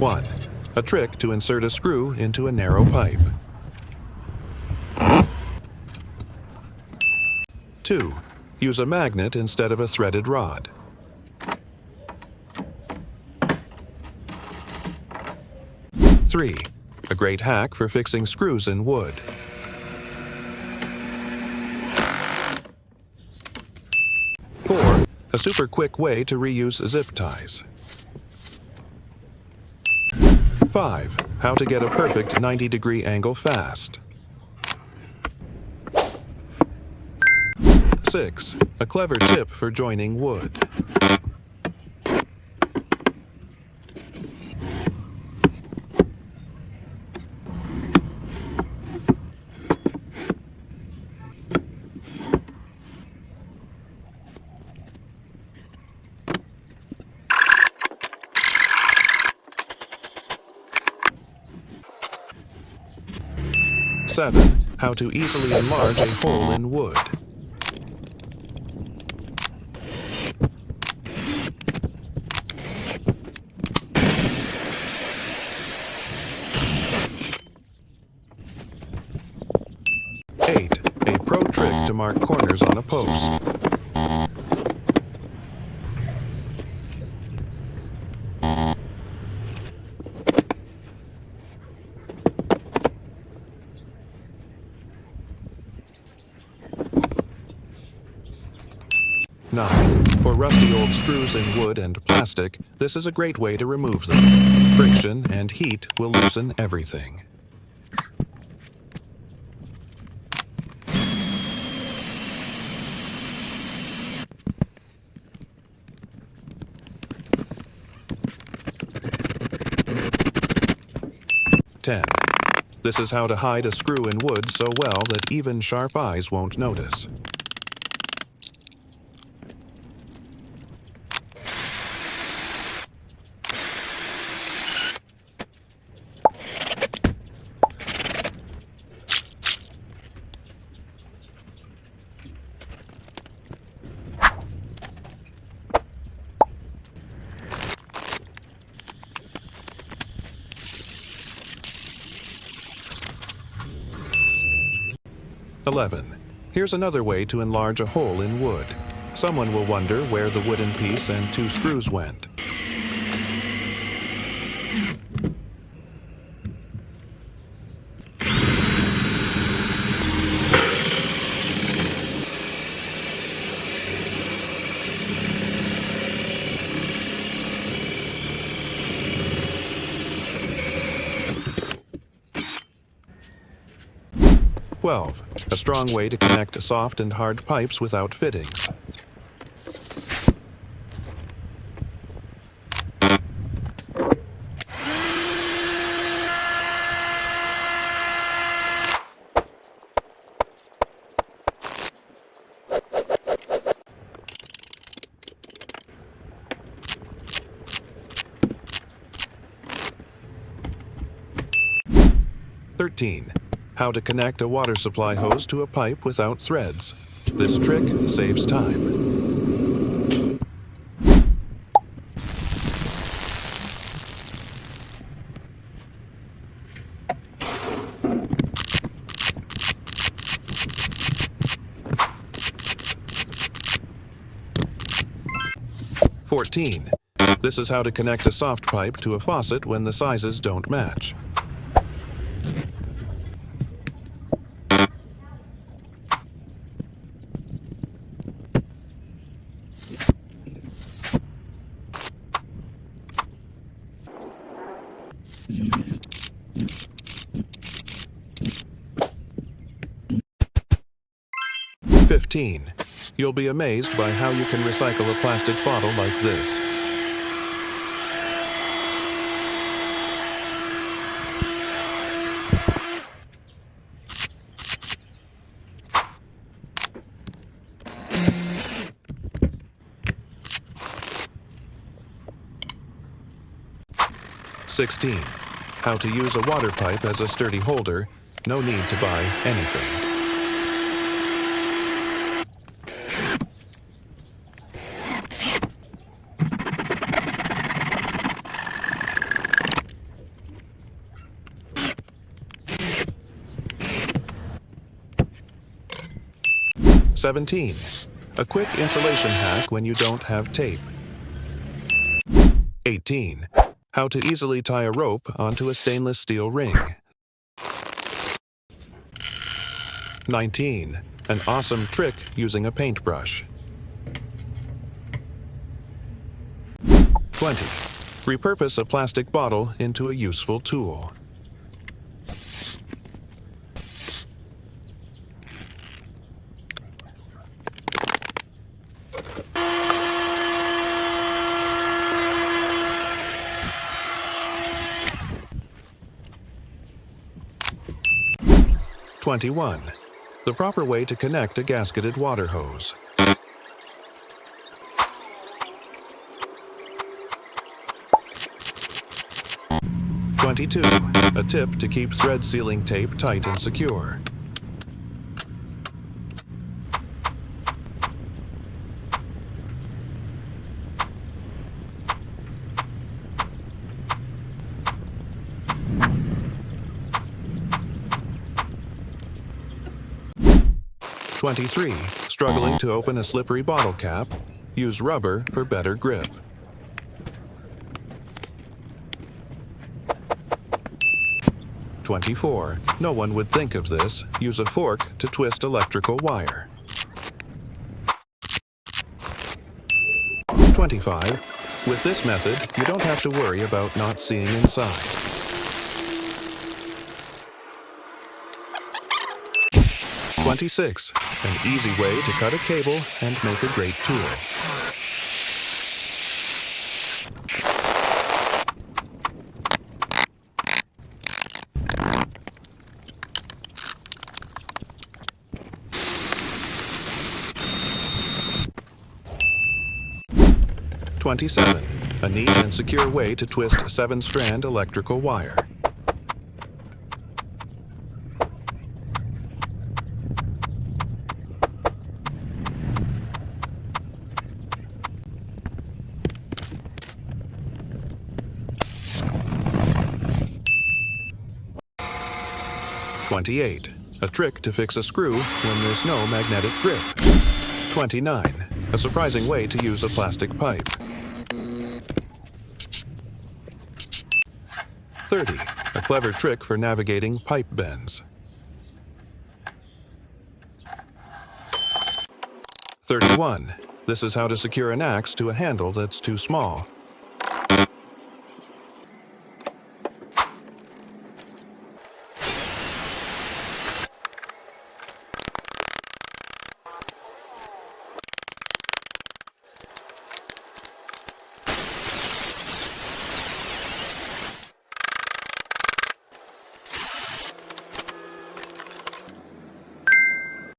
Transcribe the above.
1. A trick to insert a screw into a narrow pipe. 2. Use a magnet instead of a threaded rod. 3. A great hack for fixing screws in wood. 4. A super quick way to reuse zip ties. 5. How to get a perfect 90-degree angle fast. 6. A clever tip for joining wood. 7. How to easily enlarge a hole in wood. 8. A pro trick to mark corners on a post. 9. For rusty old screws in wood and plastic, this is a great way to remove them. Friction and heat will loosen everything. This is how to hide a screw in wood so well that even sharp eyes won't notice. Here's another way to enlarge a hole in wood. Someone will wonder where the wooden piece and 2 screws went. A strong way to connect soft and hard pipes without fittings. 13. How to connect a water supply hose to a pipe without threads. This trick saves time. 14. This is how to connect a soft pipe to a faucet when the sizes don't match. 15. You'll be amazed by how you can recycle a plastic bottle like this. How to use a water pipe as a sturdy holder. No need to buy anything. 17. A quick insulation hack when you don't have tape. 18. How to easily tie a rope onto a stainless steel ring. 19. An awesome trick using a paintbrush. 20. Repurpose a plastic bottle into a useful tool. 21. The proper way to connect a gasketed water hose. 22. A tip to keep thread sealing tape tight and secure. 23. Struggling to open a slippery bottle cap? Use rubber for better grip. 24. No one would think of this. Use a fork to twist electrical wire. 25. With this method, you don't have to worry about not seeing inside. 26. An easy way to cut a cable and make a great tool. 27. A neat and secure way to twist 7-strand electrical wire. 28. A trick to fix a screw when there's no magnetic grip. 29. A surprising way to use a plastic pipe. 30. A clever trick for navigating pipe bends. 31. This is how to secure an axe to a handle that's too small.